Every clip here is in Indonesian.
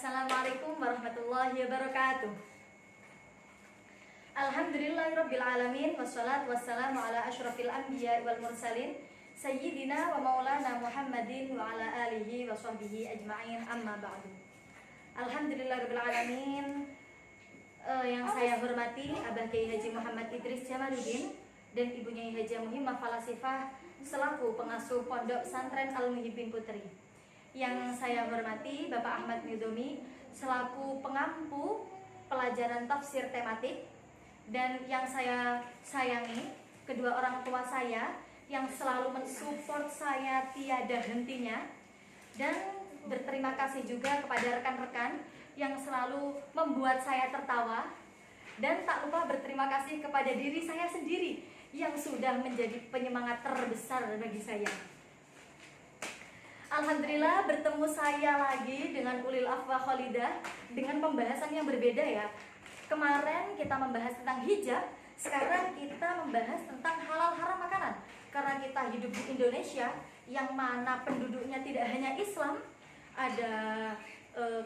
Assalamualaikum warahmatullahi wabarakatuh. Alhamdulillahirrabbilalamin. Wassalatu wassalamu ala ashrafil anbiya wal mursalin Sayyidina wa maulana Muhammadin wa ala alihi wa sahbihi ajma'in, amma ba'du. Alhamdulillahirrabbilalamin. Yang saya hormati Abah Kiai Haji Muhammad Idris Jamaluddin dan ibunya Haji Muhimmah Falasifah selaku pengasuh Pondok Pesantren Al-Muhibbin Putri. Yang saya hormati Bapak Ahmad Nidhomi selaku pengampu pelajaran tafsir tematik, dan yang saya sayangi kedua orang tua saya yang selalu mensupport saya tiada hentinya, dan berterima kasih juga kepada rekan-rekan yang selalu membuat saya tertawa, dan tak lupa berterima kasih kepada diri saya sendiri yang sudah menjadi penyemangat terbesar bagi saya. Alhamdulillah bertemu saya lagi dengan Ulil Afwa Khalidah dengan pembahasan yang berbeda ya. Kemarin kita membahas tentang hijab, sekarang kita membahas tentang halal haram makanan. Karena kita hidup di Indonesia yang mana penduduknya tidak hanya Islam, ada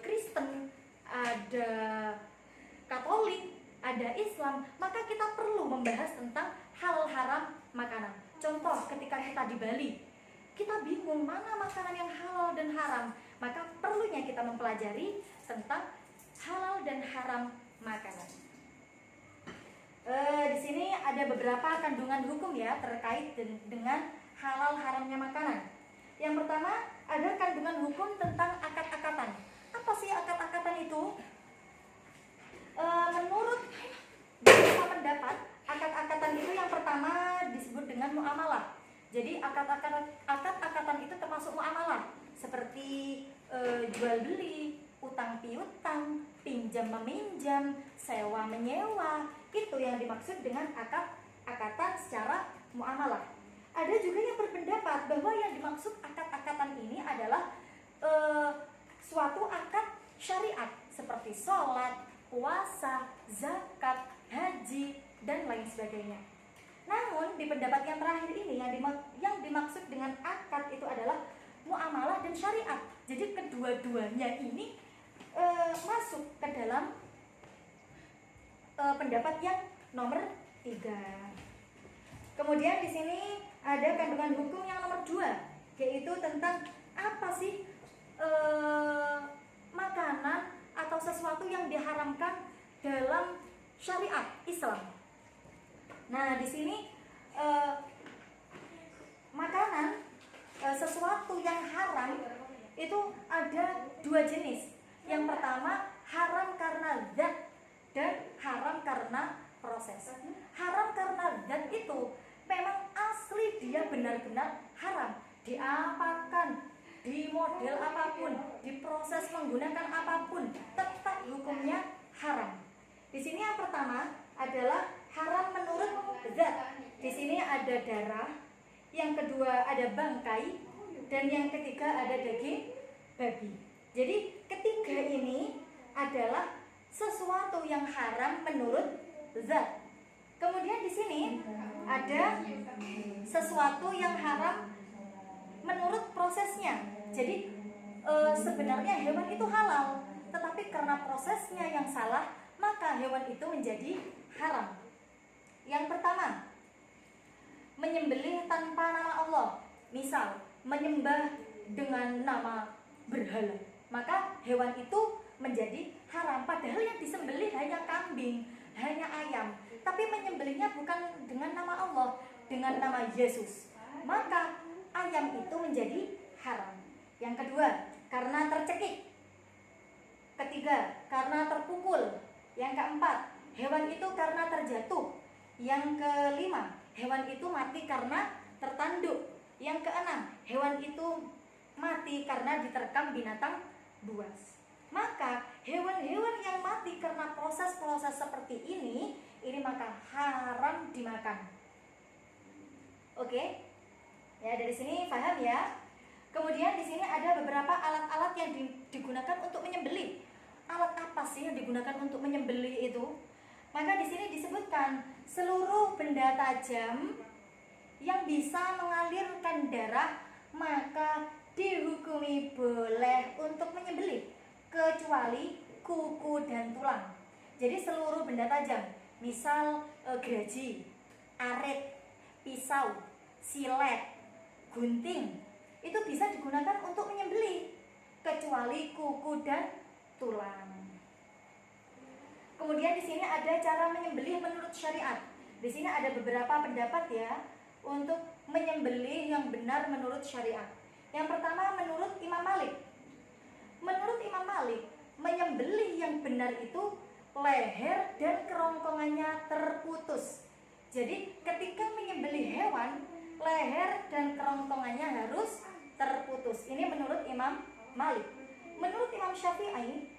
Kristen, ada Katolik, ada Islam, maka kita perlu membahas tentang halal haram makanan. Contoh ketika kita di Bali, kita bingung mana makanan yang halal dan haram, maka perlunya kita mempelajari tentang halal dan haram makanan. Di sini ada beberapa kandungan hukum ya terkait dengan halal haramnya makanan. Yang pertama ada kandungan hukum tentang akad-akatan. Apa sih akad-akatan itu? Menurut beberapa pendapat, akad-akatan itu yang pertama disebut dengan muamalah. Jadi akad-akatan itu termasuk muamalah, seperti jual beli, utang piutang, pinjam meminjam, sewa menyewa. Itu yang dimaksud dengan akad-akatan secara muamalah. Ada juga yang berpendapat bahwa yang dimaksud akad-akatan ini adalah suatu akad syariat seperti sholat, puasa, zakat, haji, dan lain sebagainya. Namun di pendapat yang terakhir ini yang dimaksud dengan akad itu adalah muamalah dan syariat. Jadi kedua-duanya ini masuk ke dalam pendapat yang nomor 3. Kemudian di sini ada kandungan hukum yang nomor 2, yaitu tentang apa sih makanan atau sesuatu yang diharamkan dalam syariat Islam. Nah, di sini makanan sesuatu yang haram itu ada 2 jenis. Yang pertama haram karena zat dan haram karena proses. Haram karena zat itu memang asli dia benar-benar haram. Diapakan, di model apapun, diproses menggunakan apapun, tetap hukumnya haram. Di sini yang pertama adalah haram menurut zat. Di sini ada darah, yang kedua ada bangkai, dan yang ketiga ada daging babi. Jadi ketiga ini adalah sesuatu yang haram menurut zat. Kemudian di sini ada sesuatu yang haram menurut prosesnya. Jadi sebenarnya hewan itu halal, tetapi karena prosesnya yang salah, maka hewan itu menjadi haram. Yang pertama, menyembelih tanpa nama Allah. Misal, menyembah dengan nama berhala, maka hewan itu menjadi haram. Padahal yang disembelih hanya kambing, hanya ayam, tapi menyembelihnya bukan dengan nama Allah, dengan nama Yesus, maka ayam itu menjadi haram. Yang kedua, karena tercekik. Ketiga, karena terpukul. Yang keempat, hewan itu karena terjatuh. Yang kelima, hewan itu mati karena tertanduk. Yang keenam, hewan itu mati karena diterkam binatang buas. Maka hewan-hewan yang mati karena proses-proses seperti ini maka haram dimakan. Oke? Ya, dari sini paham ya? Kemudian di sini ada beberapa alat-alat yang digunakan untuk menyembelih. Alat apa sih yang digunakan untuk menyembelih itu? Maka di sini disebutkan seluruh benda tajam yang bisa mengalirkan darah maka dihukumi boleh untuk menyembelih, kecuali kuku dan tulang. Jadi seluruh benda tajam, misal gergaji, arit, pisau, silet, gunting, itu bisa digunakan untuk menyembelih kecuali kuku dan tulang. Kemudian di sini ada cara menyembelih menurut syariat. Di sini ada beberapa pendapat ya untuk menyembelih yang benar menurut syariat. Yang pertama menurut Imam Malik. Menurut Imam Malik, menyembelih yang benar itu leher dan kerongkongannya terputus. Jadi ketika menyembelih hewan, leher dan kerongkongannya harus terputus. Ini menurut Imam Malik. Menurut Imam Syafi'i,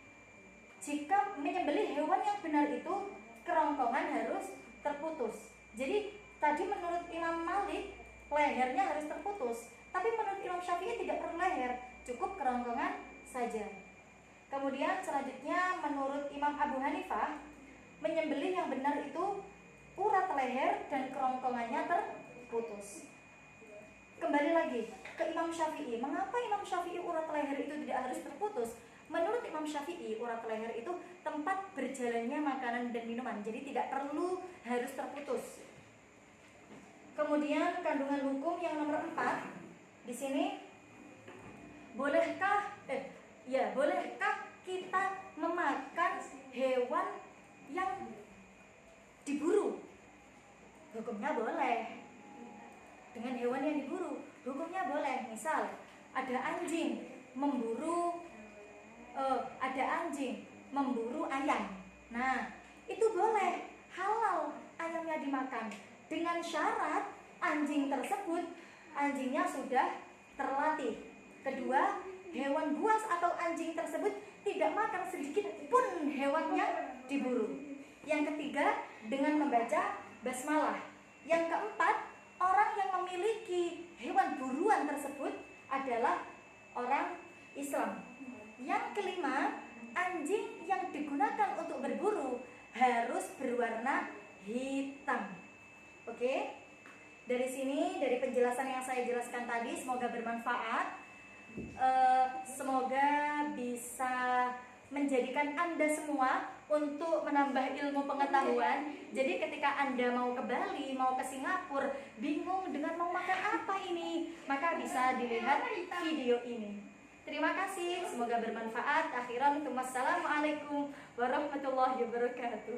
jika menyembelih hewan yang benar itu kerongkongan harus terputus. Jadi tadi menurut Imam Malik lehernya harus terputus, tapi menurut Imam Syafi'i tidak perlu leher, cukup kerongkongan saja. Kemudian selanjutnya menurut Imam Abu Hanifah, menyembelih yang benar itu urat leher dan kerongkongannya terputus. Kembali lagi ke Imam Syafi'i, mengapa Imam Syafi'i urat leher itu tidak harus terputus? Menurut Imam Syafi'i, urat leher itu tempat berjalannya makanan dan minuman, jadi tidak perlu harus terputus. Kemudian kandungan hukum yang nomor 4 di sini, bolehkah kita memakan hewan yang diburu? Hukumnya boleh. Dengan hewan yang diburu, hukumnya boleh. Misal ada anjing memburu ayam. Nah, itu boleh, halal ayamnya dimakan, dengan syarat anjingnya sudah terlatih. Kedua, hewan buas atau anjing tersebut tidak makan sedikit pun hewannya diburu. Yang ketiga, dengan membaca basmalah. Yang keempat, orang yang memiliki hewan buruan tersebut adalah orang Islam. Yang kelima, anjing yang digunakan untuk berburu harus berwarna hitam. Oke? Dari sini, dari penjelasan yang saya jelaskan tadi, semoga bermanfaat. Semoga bisa menjadikan Anda semua untuk menambah ilmu pengetahuan. Jadi ketika Anda mau ke Bali, mau ke Singapura, bingung dengan mau makan apa ini, maka bisa dilihat video ini. Terima kasih, semoga bermanfaat. Akhiran, wassalamualaikum warahmatullahi wabarakatuh.